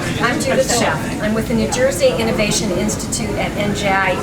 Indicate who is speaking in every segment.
Speaker 1: I'm Judith Sheft. I'm with the New Jersey Innovation Institute at NJEDA,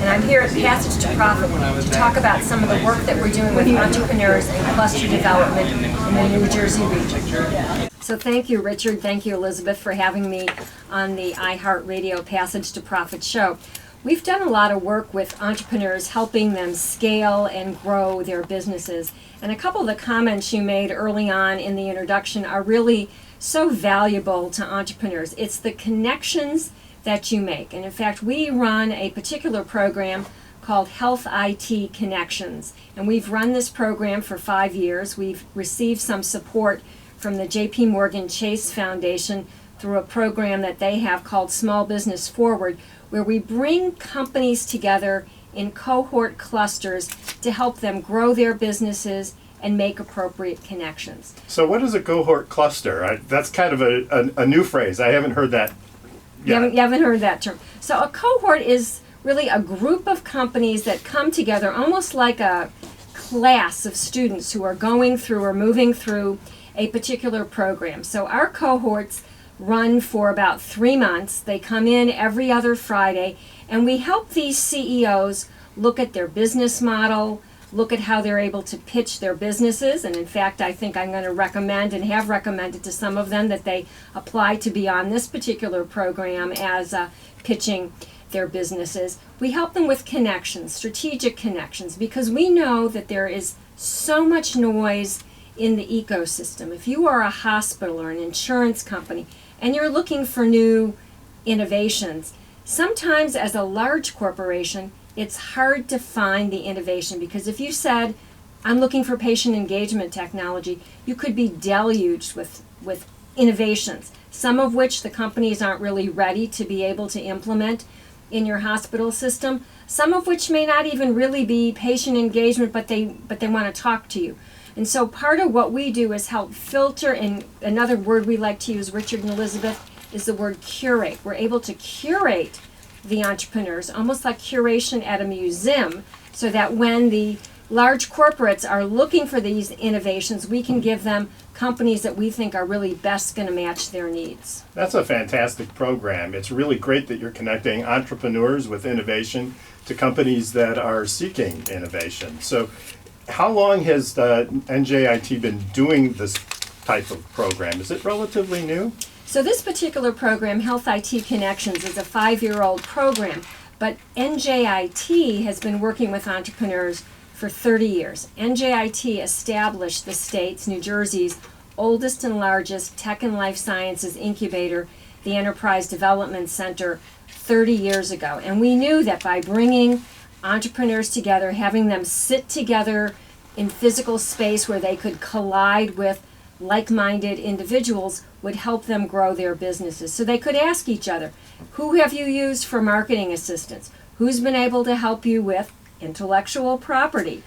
Speaker 1: and I'm here at Passage to Profit to talk about some of the work that we're doing with entrepreneurs and cluster development in the New Jersey region. So thank you, Richard. Thank you, Elizabeth, for having me on the iHeartRadio Passage to Profit show. We've done a lot of work with entrepreneurs, helping them scale and grow their businesses. And a couple of the comments you made early on in the introduction are really so valuable to entrepreneurs. It's the connections that you make. And in fact, we run a particular program called Health IT Connections. And we've run this program for 5 years. We've received some support from the JP Morgan Chase Foundation through a program that they have called Small Business Forward, where we bring companies together in cohort clusters to help them grow their businesses and make appropriate connections.
Speaker 2: So what is a cohort cluster? That's kind of a new phrase. I haven't heard that yet.
Speaker 1: You haven't heard that term. So a cohort is really a group of companies that come together almost like a class of students who are going through or moving through a particular program. So our cohorts run for about 3 months. They come in every other Friday, and we help these CEOs look at their business model, look at how they're able to pitch their businesses. And in fact, I think I'm going to recommend and have recommended to some of them that they apply to be on this particular program as pitching their businesses. We help them with connections, strategic connections, because we know that there is so much noise in the ecosystem. If you are a hospital or an insurance company and you're looking for new innovations, sometimes as a large corporation, it's hard to find the innovation, because if you said, I'm looking for patient engagement technology, you could be deluged with innovations, some of which the companies aren't really ready to be able to implement in your hospital system, some of which may not even really be patient engagement, but they want to talk to you. And so part of what we do is help filter, and another word we like to use, Richard and Elizabeth, is the word curate. We're able to curate the entrepreneurs, almost like curation at a museum, so that when the large corporates are looking for these innovations, we can give them companies that we think are really best going to match their needs.
Speaker 2: That's a fantastic program. It's really great that you're connecting entrepreneurs with innovation to companies that are seeking innovation. So how long has the NJIT been doing this type of program? Is it relatively new?
Speaker 1: So this particular program, Health IT Connections, is a 5-year-old program, but NJIT has been working with entrepreneurs for 30 years. NJIT established the state's, New Jersey's, oldest and largest tech and life sciences incubator, the Enterprise Development Center, 30 years ago. And we knew that by bringing entrepreneurs together, having them sit together in physical space where they could collide with like-minded individuals would help them grow their businesses. So they could ask each other, who have you used for marketing assistance? Who's been able to help you with intellectual property?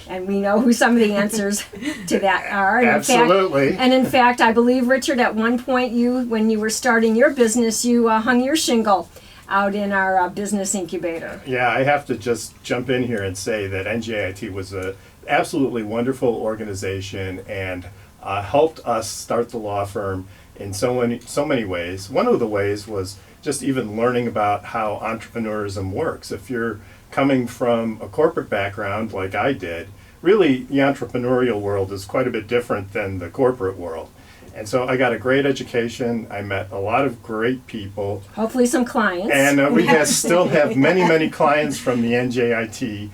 Speaker 1: And we know who some of the answers to that are. And
Speaker 2: absolutely.
Speaker 1: In fact, I believe, Richard, at one point, when you were starting your business, you hung your shingle out in our business incubator.
Speaker 2: Yeah, I have to just jump in here and say that NJIT was an absolutely wonderful organization and helped us start the law firm in so many ways. One of the ways was just even learning about how entrepreneurism works. If you're coming from a corporate background like I did, really the entrepreneurial world is quite a bit different than the corporate world. And so I got a great education. I met a lot of great people.
Speaker 1: Hopefully some clients.
Speaker 2: And we still have many clients from the NJIT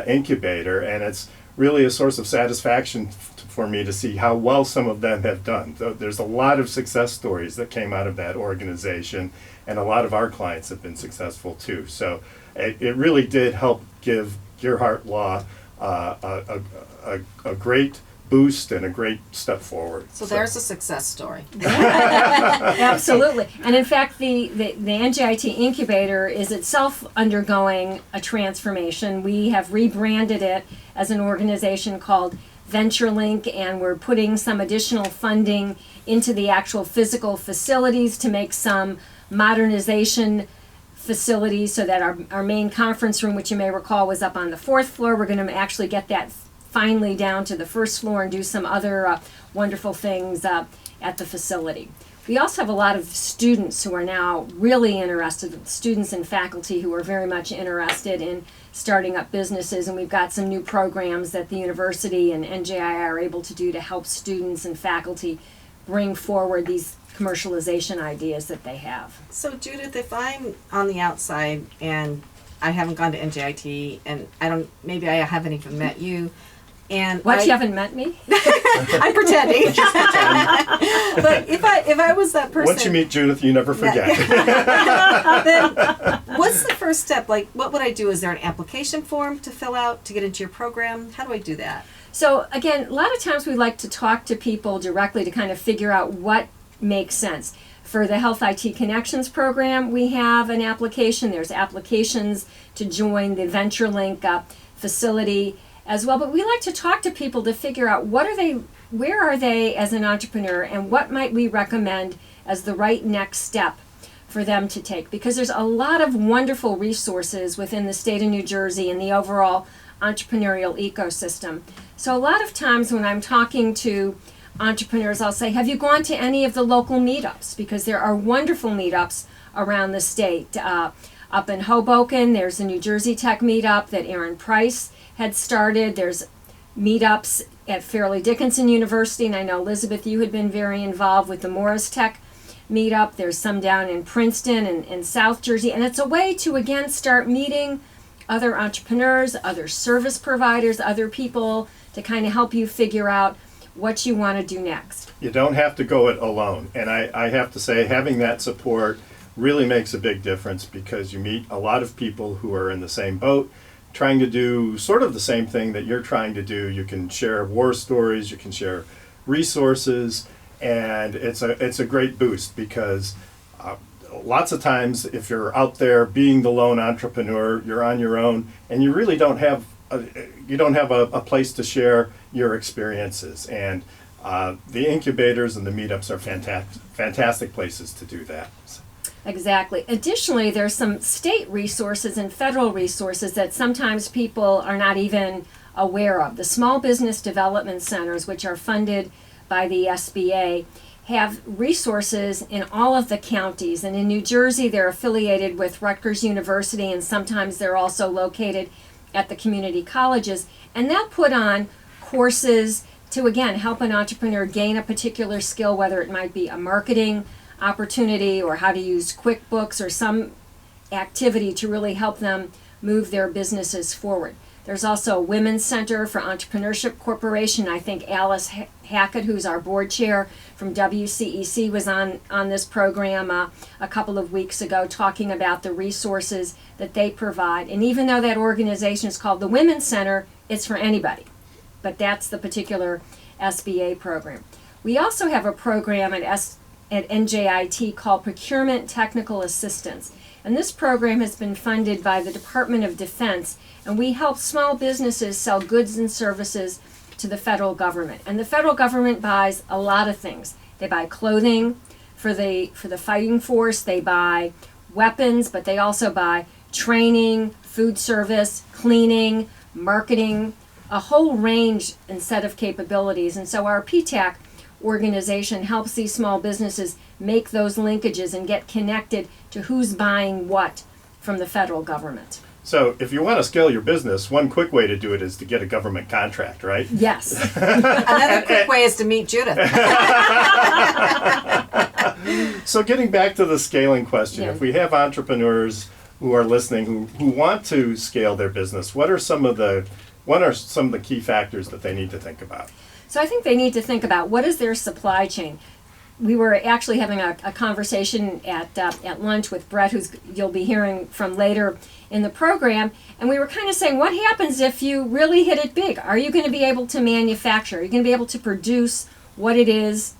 Speaker 2: incubator. And it's really a source of satisfaction for me to see how well some of them have done. There's a lot of success stories that came out of that organization. And a lot of our clients have been successful too. So it really did help give Gerhardt Law a great boost and a great step forward.
Speaker 3: So there's a success story.
Speaker 1: Absolutely. And in fact, the NJIT incubator is itself undergoing a transformation. We have rebranded it as an organization called VentureLink, and we're putting some additional funding into the actual physical facilities to make some modernization facilities, so that our main conference room, which you may recall was up on the 4th floor, we're going to actually get that finally down to the 1st floor and do some other wonderful things at the facility. We also have a lot of students who are now really interested, students and faculty who are very much interested in starting up businesses, and we've got some new programs that the university and NJEDA are able to do to help students and faculty bring forward these commercialization ideas that they have.
Speaker 3: So Judith, if I'm on the outside and I haven't gone to NJIT and maybe I haven't even met you, and
Speaker 1: you haven't met me?
Speaker 3: I'm pretending. But if I was that person,
Speaker 2: Once you meet Judith, you never forget.
Speaker 3: then what's the first step? Like, what would I do? Is there an application form to fill out to get into your program? How do I do that?
Speaker 1: So again, a lot of times we like to talk to people directly to kind of figure out what makes sense. For the Health IT Connections program, we have an application. There's applications to join the VentureLink facility as well. But we like to talk to people to figure out where are they as an entrepreneur, and what might we recommend as the right next step for them to take. Because there's a lot of wonderful resources within the state of New Jersey and the overall entrepreneurial ecosystem. So a lot of times when I'm talking to entrepreneurs, I'll say, have you gone to any of the local meetups? Because there are wonderful meetups around the state. Up in Hoboken, there's a New Jersey Tech meetup that Aaron Price had started. There's meetups at Fairleigh Dickinson University, and I know, Elizabeth, you had been very involved with the Morris Tech meetup. There's some down in Princeton and South Jersey, and it's a way to, again, start meeting other entrepreneurs, other service providers, other people to kind of help you figure out what you want to do next.
Speaker 2: You don't have to go it alone. And I have to say, having that support really makes a big difference, because you meet a lot of people who are in the same boat, trying to do sort of the same thing that you're trying to do. You can share war stories, you can share resources, and it's a great boost, because lots of times if you're out there being the lone entrepreneur, you're on your own, and you really don't have a place to share your experiences. And the incubators and the meetups are fantastic places to do that.
Speaker 1: Exactly. Additionally, there's some state resources and federal resources that sometimes people are not even aware of. The Small Business Development Centers, which are funded by the SBA, have resources in all of the counties. And in New Jersey, they're affiliated with Rutgers University, and sometimes they're also located at the community colleges. And they'll put on courses to, again, help an entrepreneur gain a particular skill, whether it might be a marketing opportunity or how to use QuickBooks or some activity to really help them move their businesses forward. There's also a Women's Center for Entrepreneurship Corporation. I think Alice Hackett, who's our board chair from WCEC, was on this program a couple of weeks ago talking about the resources that they provide. And even though that organization is called the Women's Center, it's for anybody. But that's the particular SBA program. We also have a program at NJIT called Procurement Technical Assistance. And this program has been funded by the Department of Defense, and we help small businesses sell goods and services to the federal government. And the federal government buys a lot of things. They buy clothing for the fighting force, they buy weapons, but they also buy training, food service, cleaning, marketing, a whole range and set of capabilities. And so our PTAC organization helps these small businesses make those linkages and get connected to who's buying what from the federal government.
Speaker 2: So if you want to scale your business, one quick way to do it is to get a government contract, right?
Speaker 1: Yes.
Speaker 3: Another quick way is to meet Judith.
Speaker 2: So getting back to the scaling question,
Speaker 1: Yeah.
Speaker 2: if we have entrepreneurs who are listening who want to scale their business, what are some of the key factors that they need to think about?
Speaker 1: So I think they need to think about what is their supply chain. We were actually having a conversation at lunch with Brett, who's you'll be hearing from later in the program, and we were kind of saying, what happens if you really hit it big? Are you going to be able to manufacture? Are you going to be able to produce what it is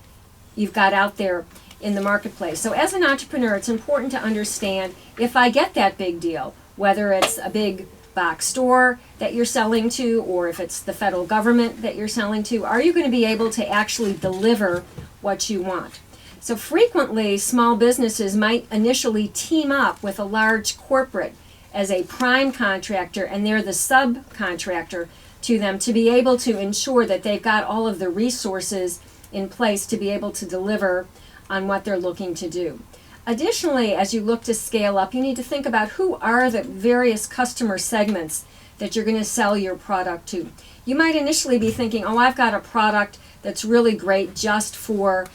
Speaker 1: you've got out there in the marketplace? So as an entrepreneur, it's important to understand, if I get that big deal, whether it's a big box store that you're selling to, or if it's the federal government that you're selling to, are you going to be able to actually deliver what you want? So frequently, small businesses might initially team up with a large corporate as a prime contractor, and they're the subcontractor to them, to be able to ensure that they've got all of the resources in place to be able to deliver on what they're looking to do. Additionally, as you look to scale up, you need to think about who are the various customer segments that you're going to sell your product to. You might initially be thinking, oh, I've got a product that's really great just for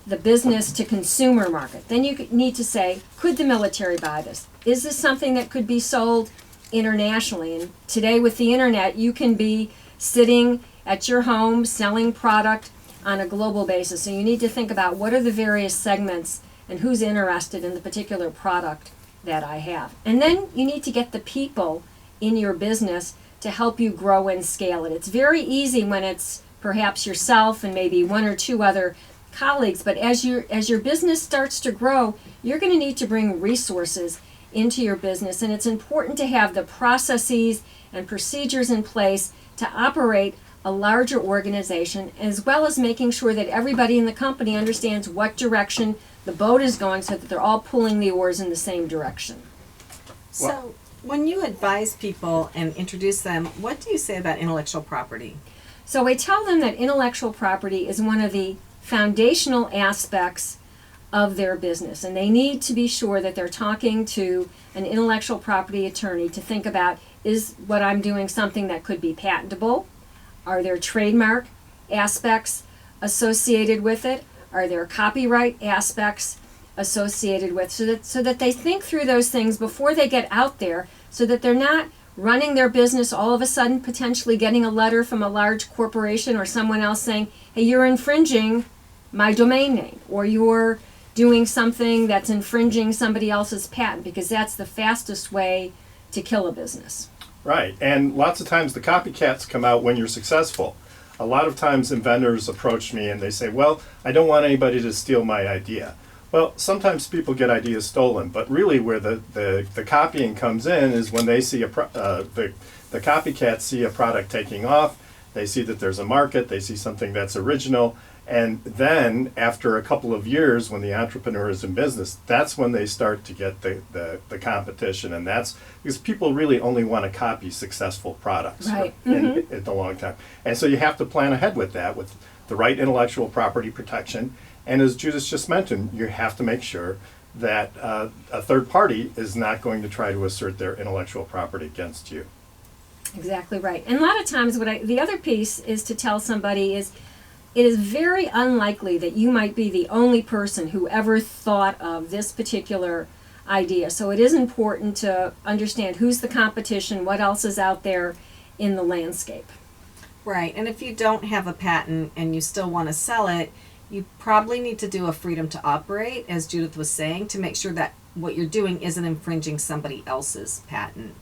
Speaker 1: the business to consumer market. Then you need to say, could the military buy this? Is this something that could be sold internationally? And today with the internet, you can be sitting at your home selling product on a global basis. So you need to think about what are the various segments and who's interested in the particular product that I have. And then you need to get the people in your business to help you grow and scale it. It's very easy when it's perhaps yourself and maybe one or two other colleagues, but as your business starts to grow, you're going to need to bring resources into your business, and it's important to have the processes and procedures in place to operate a larger organization, as well as making sure that everybody in the company understands what direction the boat is going so that they're all pulling the oars in the same direction.
Speaker 3: So when you advise people and introduce them, what do you say about intellectual property?
Speaker 1: So I tell them that intellectual property is one of the foundational aspects of their business, and they need to be sure that they're talking to an intellectual property attorney to think about, is what I'm doing something that could be patentable? Are there trademark aspects associated with it? Are there copyright aspects associated with it? So that they think through those things before they get out there, so that they're not running their business all of a sudden potentially getting a letter from a large corporation or someone else saying, hey, you're infringing my domain name, or you're doing something that's infringing somebody else's patent, because that's the fastest way to kill a business.
Speaker 2: Right, and lots of times the copycats come out when you're successful. A lot of times inventors approach me and they say, well, I don't want anybody to steal my idea. Well, sometimes people get ideas stolen, but really where the copying comes in is when they see the copycats see a product taking off, they see that there's a market, they see something that's original, and then after a couple of years when the entrepreneur is in business, that's when they start to get the competition, and that's because people really only want to copy successful products
Speaker 1: right.
Speaker 2: in the long time. And so you have to plan ahead with that, with the right intellectual property protection. And as Judith just mentioned, you have to make sure that a third party is not going to try to assert their intellectual property against you.
Speaker 1: Exactly right. And a lot of times the other piece is to tell somebody is, it is very unlikely that you might be the only person who ever thought of this particular idea. So it is important to understand who's the competition, what else is out there in the landscape.
Speaker 3: Right, and if you don't have a patent and you still want to sell it, you probably need to do a freedom to operate, as Judith was saying, to make sure that what you're doing isn't infringing somebody else's patent.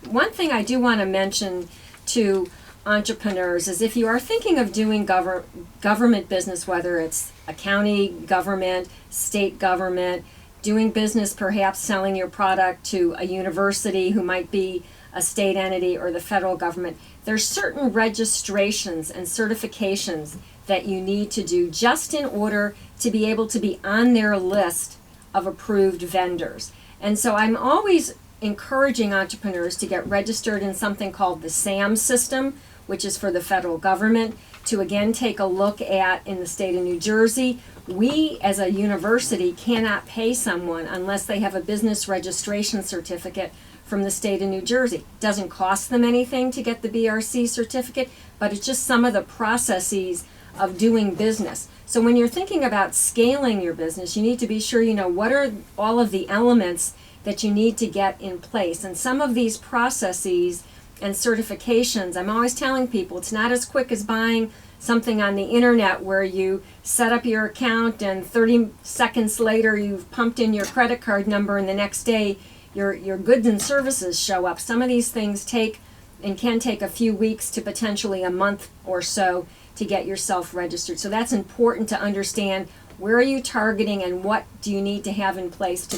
Speaker 1: One thing I do want to mention to entrepreneurs is if you are thinking of doing government business, whether it's a county government, state government, doing business, perhaps selling your product to a university who might be a state entity, or the federal government, there's certain registrations and certifications that you need to do just in order to be able to be on their list of approved vendors. And so I'm always encouraging entrepreneurs to get registered in something called the SAM system, which is for the federal government, to again take a look at in the state of New Jersey. We as a university cannot pay someone unless they have a business registration certificate from the state of New Jersey. It doesn't cost them anything to get the BRC certificate, but it's just some of the processes of doing business. So when you're thinking about scaling your business, you need to be sure you know what are all of the elements that you need to get in place. And some of these processes and certifications, I'm always telling people, it's not as quick as buying something on the internet where you set up your account and 30 seconds later you've pumped in your credit card number and the next day your goods and services show up. Some of these things take and can take a few weeks to potentially a month or so to get yourself registered. So that's important to understand. Where are you targeting and what do you need to have in place to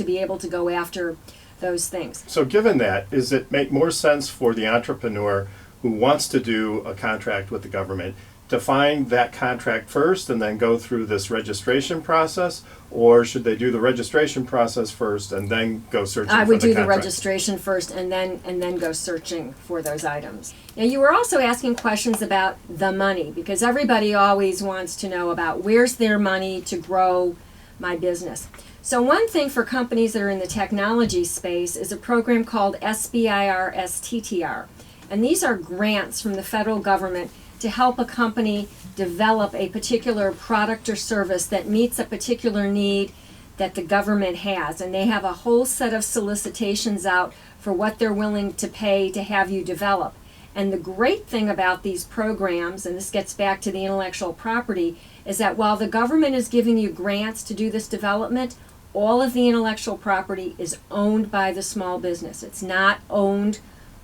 Speaker 1: be able to go after those things?
Speaker 2: So given that, does it make more sense for the entrepreneur who wants to do a contract with the government to find that contract first and then go through this registration process, or should they do the registration process first and then go searching for the contract?
Speaker 1: I would do the registration first and then go searching for those items. Now, you were also asking questions about the money, because everybody always wants to know about where's their money to grow my business. So one thing for companies that are in the technology space is a program called SBIR STTR. And these are grants from the federal government to help a company develop a particular product or service that meets a particular need that the government has. And they have a whole set of solicitations out for what they're willing to pay to have you develop. And the great thing about these programs, and this gets back to the intellectual property, is that while the government is giving you grants to do this development, all of the intellectual property is owned by the small business. It's not owned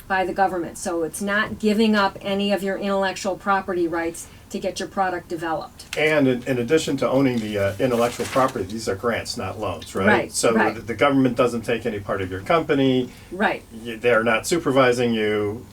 Speaker 1: by the government. So it's not giving up any of your intellectual property rights to get your product developed.
Speaker 2: And in addition to owning the intellectual property, these are grants, not loans, right?
Speaker 1: Right,
Speaker 2: So
Speaker 1: right.
Speaker 2: the government doesn't take any part of your company.
Speaker 1: Right.
Speaker 2: They're not supervising you.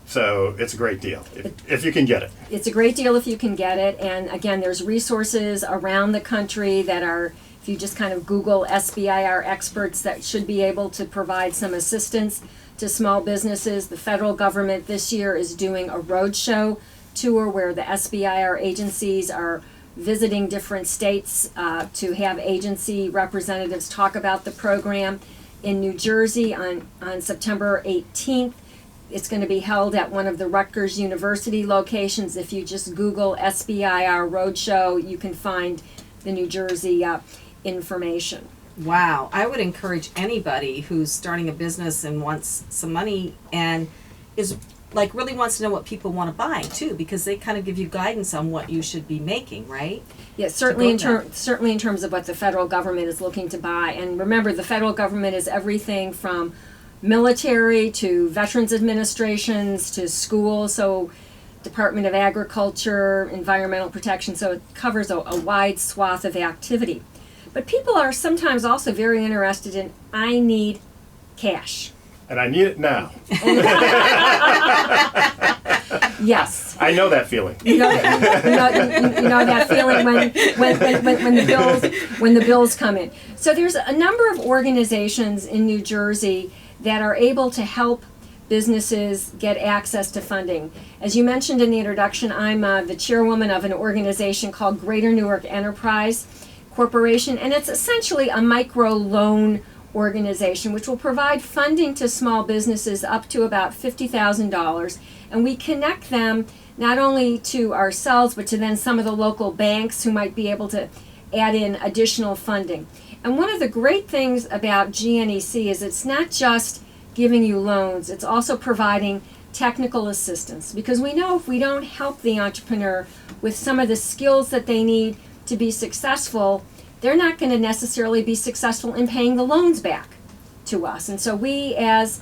Speaker 2: So it's a great deal if you can get it.
Speaker 1: It's a great deal if you can get it. And again, there's resources around the country that are, if you just kind of Google SBIR experts, that should be able to provide some assistance to small businesses. The federal government this year is doing a roadshow tour where the SBIR agencies are visiting different states to have agency representatives talk about the program. In New Jersey on September 18th, it's going to be held at one of the Rutgers University locations. If you just Google SBIR Roadshow, you can find the New Jersey information.
Speaker 3: Wow. I would encourage anybody who's starting a business and wants some money and is like really wants to know what people want to buy too, because they kind of give you guidance on what you should be making, right?
Speaker 1: Yes, certainly in terms of what the federal government is looking to buy. And remember, the federal government is everything from military to veterans administrations to schools, so Department of Agriculture, Environmental Protection, so it covers a wide swath of activity. But people are sometimes also very interested in, I need cash.
Speaker 2: And I need it now.
Speaker 1: Yes.
Speaker 2: I know that feeling.
Speaker 1: You know that feeling when the bills come in. So there's a number of organizations in New Jersey that are able to help businesses get access to funding. As you mentioned in the introduction, I'm the chairwoman of an organization called Greater Newark Enterprise Corporation, and it's essentially a micro loan organization which will provide funding to small businesses up to about $50,000, and we connect them not only to ourselves but to then some of the local banks who might be able to add in additional funding. And one of the great things about GNEC is it's not just giving you loans, it's also providing technical assistance, because we know if we don't help the entrepreneur with some of the skills that they need to be successful, they're not going to necessarily be successful in paying the loans back to us. And so we, as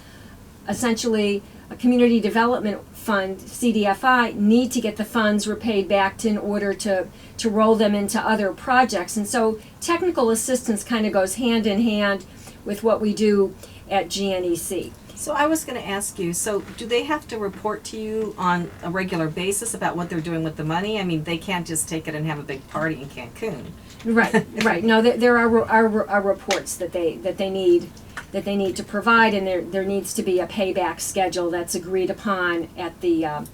Speaker 1: essentially a community development fund, CDFI, need to get the funds repaid back in order to roll them into other projects. And so technical assistance kind of goes hand in hand with what we do at GNEC.
Speaker 3: So I was going to ask you, so do they have to report to you on a regular basis about what they're doing with the money? I mean, they can't just take it and have a big party in Cancun.
Speaker 1: Right. No, there are reports that they need to provide, and there needs to be a payback schedule that's agreed upon at the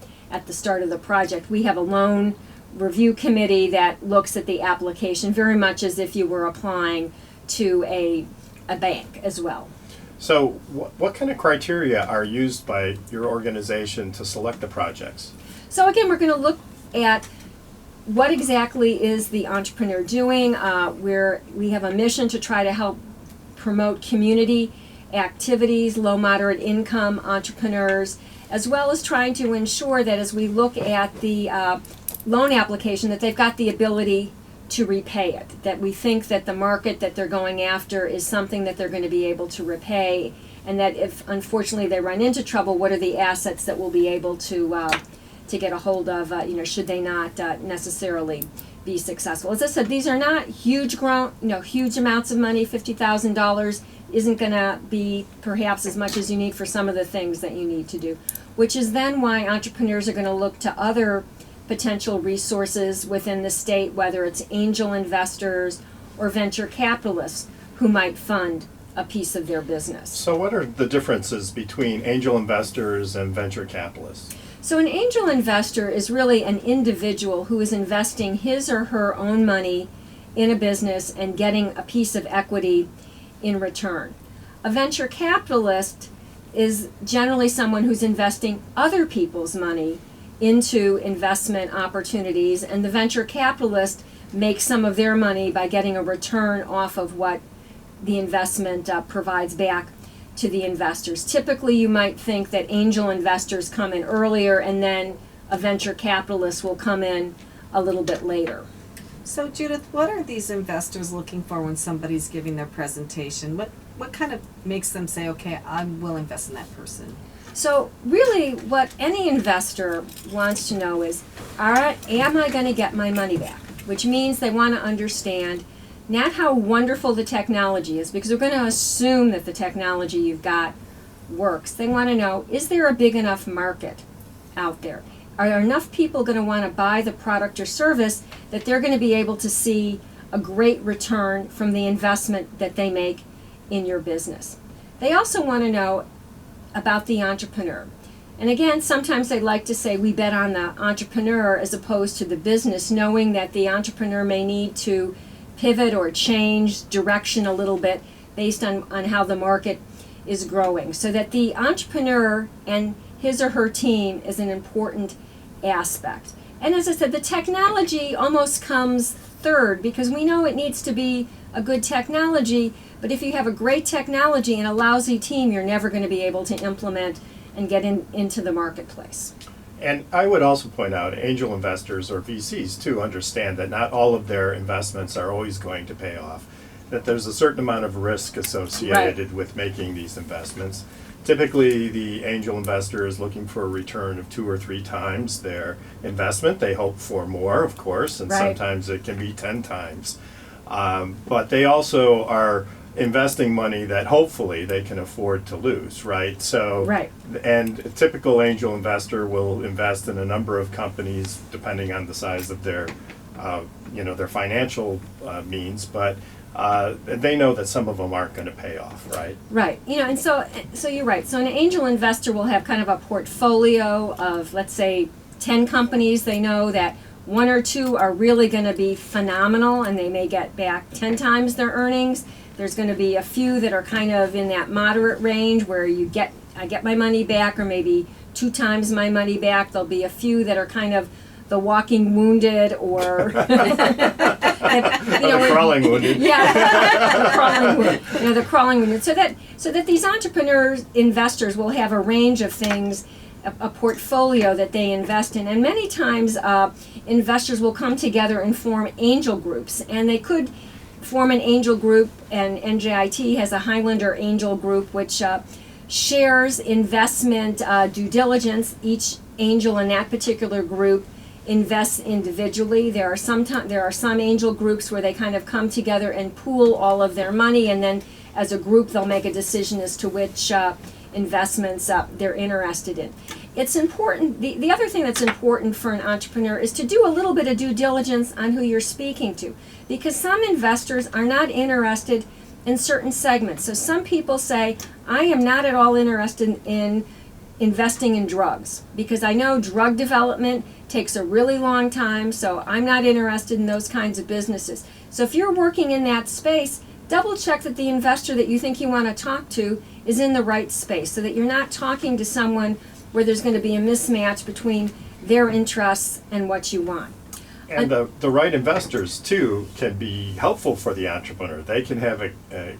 Speaker 1: start of the project. We have a loan review committee that looks at the application very much as if you were applying to a bank as well.
Speaker 2: So what kind of criteria are used by your organization to select the projects?
Speaker 1: So again, we're going to look at what exactly is the entrepreneur doing. We have a mission to try to help promote community activities, low, moderate income entrepreneurs, as well as trying to ensure that as we look at the loan application that they've got the ability to repay it, that we think that the market that they're going after is something that they're going to be able to repay, and that if unfortunately they run into trouble, what are the assets that we'll be able to get a hold of, should they not necessarily be successful. As I said, these are not huge amounts of money. $50,000 isn't going to be perhaps as much as you need for some of the things that you need to do, which is then why entrepreneurs are going to look to other potential resources within the state, whether it's angel investors or venture capitalists who might fund a piece of their business.
Speaker 2: So what are the differences between angel investors and venture capitalists?
Speaker 1: So an angel investor is really an individual who is investing his or her own money in a business and getting a piece of equity in return. A venture capitalist is generally someone who's investing other people's money into investment opportunities, and the venture capitalist makes some of their money by getting a return off of what the investment provides back to the investors. Typically, you might think that angel investors come in earlier and then a venture capitalist will come in a little bit later.
Speaker 3: So Judith, what are these investors looking for when somebody's giving their presentation? What kind of makes them say, okay, I will invest in that person?
Speaker 1: So really what any investor wants to know is, am I going to get my money back? Which means they want to understand not how wonderful the technology is, because we're going to assume that the technology you've got works. They want to know, is there a big enough market out there? Are there enough people going to want to buy the product or service that they're going to be able to see a great return from the investment that they make in your business? They also want to know about the entrepreneur. And again, sometimes they like to say we bet on the entrepreneur as opposed to the business, knowing that the entrepreneur may need to pivot or change direction a little bit based on how the market is growing. So that the entrepreneur and his or her team is an important aspect. And as I said, the technology almost comes third, because we know it needs to be a good technology, but if you have a great technology and a lousy team, you're never going to be able to implement and get into the marketplace.
Speaker 2: And I would also point out, angel investors or VCs too understand that not all of their investments are always going to pay off, that there's a certain amount of risk associated with making these investments. Typically, the angel investor is looking for a return of 2 or 3 times their investment. They hope for more, of course, and sometimes it can be 10 times. But they also are investing money that hopefully they can afford to lose, right? So, and a typical angel investor will invest in a number of companies depending on the size of their, their financial means, but they know that some of them aren't going to pay off, right?
Speaker 1: Right. And so you're right. So an angel investor will have kind of a portfolio of, let's say, 10 companies. They know that 1 or 2 are really going to be phenomenal and they may get back 10 times their earnings. There's going to be a few that are kind of in that moderate range where I get my money back, or maybe 2 times my money back. There'll be a few that are kind of the walking wounded, or
Speaker 2: the crawling wounded.
Speaker 1: Yeah, the crawling wounded. The crawling wounded. So that these entrepreneurs, investors will have a range of things, a portfolio that they invest in, and many times investors will come together and form angel groups, and they could form an angel group, and NJIT has a Highlander Angel Group, which shares investment due diligence. Each angel in that particular group invests individually. There are some angel groups where they kind of come together and pool all of their money, and then as a group they'll make a decision as to which investments they're interested in. It's important. The other thing that's important for an entrepreneur is to do a little bit of due diligence on who you're speaking to, because some investors are not interested in certain segments. So some people say, I am not at all interested in investing in drugs because I know drug development takes a really long time, so I'm not interested in those kinds of businesses. So if you're working in that space, double check that the investor that you think you want to talk to is in the right space, so that you're not talking to someone where there's going to be a mismatch between their interests and what you want.
Speaker 2: And the right investors, too, can be helpful for the entrepreneur. They can have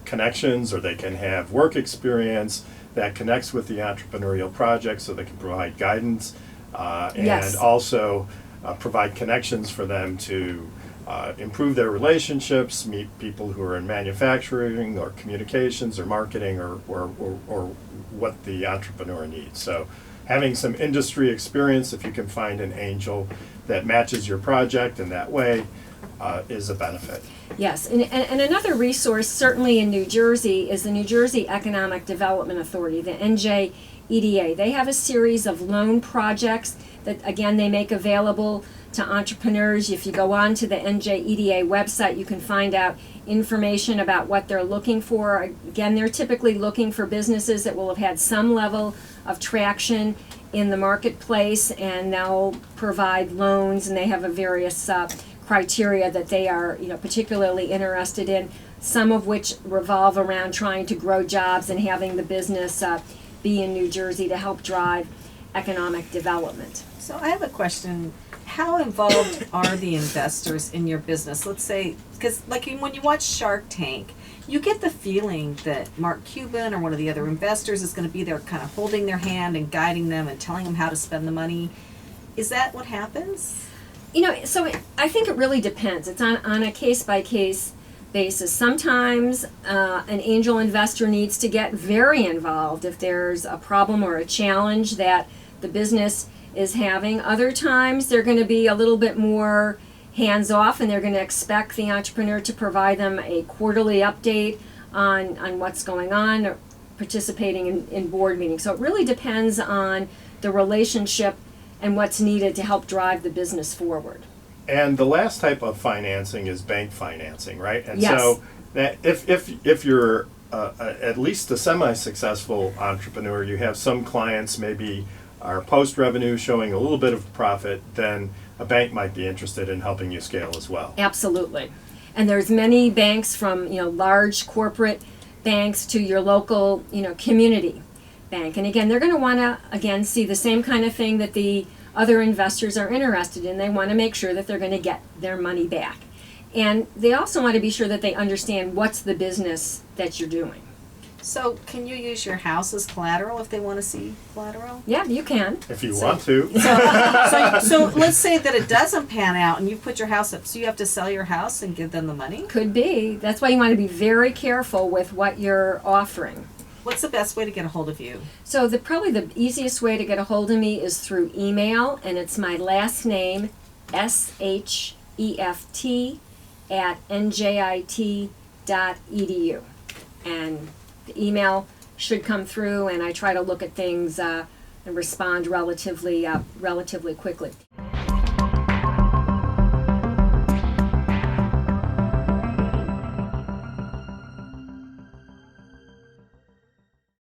Speaker 2: connections, or they can have work experience that connects with the entrepreneurial project, so they can provide guidance and also provide connections for them to improve their relationships, meet people who are in manufacturing or communications or marketing or what the entrepreneur needs. So having some industry experience, if you can find an angel that matches your project in that way, is a benefit.
Speaker 1: Yes, and another resource certainly in New Jersey is the New Jersey Economic Development Authority, the NJEDA. They have a series of loan projects that, again, they make available to entrepreneurs. If you go on to the NJEDA website, you can find out information about what they're looking for. Again, they're typically looking for businesses that will have had some level of traction in the marketplace, and they'll provide loans, and they have a various criteria that they are, particularly interested in, some of which revolve around trying to grow jobs and having the business be in New Jersey to help drive economic development.
Speaker 3: So I have a question. How involved are the investors in your business? Let's say, because like when you watch Shark Tank, you get the feeling that Mark Cuban or one of the other investors is going to be there kind of holding their hand and guiding them and telling them how to spend the money. Is that what happens?
Speaker 1: I think it really depends. It's on a case-by-case basis. Sometimes an angel investor needs to get very involved if there's a problem or a challenge that the business is having. Other times they're going to be a little bit more hands-off, and they're going to expect the entrepreneur to provide them a quarterly update on what's going on, or participating in board meetings. So it really depends on the relationship and what's needed to help drive the business forward.
Speaker 2: And the last type of financing is bank financing, right? And
Speaker 1: Yes.
Speaker 2: so that if you're at least a semi-successful entrepreneur, you have some clients maybe are post-revenue showing a little bit of profit, then a bank might be interested in helping you scale as well.
Speaker 1: Absolutely. And there's many banks, from large corporate banks to your local community bank. And again, they're going to want to see the same kind of thing that the other investors are interested in. They want to make sure that they're going to get their money back. And they also want to be sure that they understand what's the business that you're doing.
Speaker 3: So can you use your house as collateral if they want to see collateral?
Speaker 1: Yeah, you can.
Speaker 2: If you want to.
Speaker 3: So let's say that it doesn't pan out and you put your house up, so you have to sell your house and give them the money?
Speaker 1: Could be. That's why you want to be very careful with what you're offering.
Speaker 3: What's the best way to get a hold of you?
Speaker 1: So probably the easiest way to get a hold of me is through email, and it's my last name, SHEFT, @njit.edu. And the email should come through, and I try to look at things and respond relatively quickly.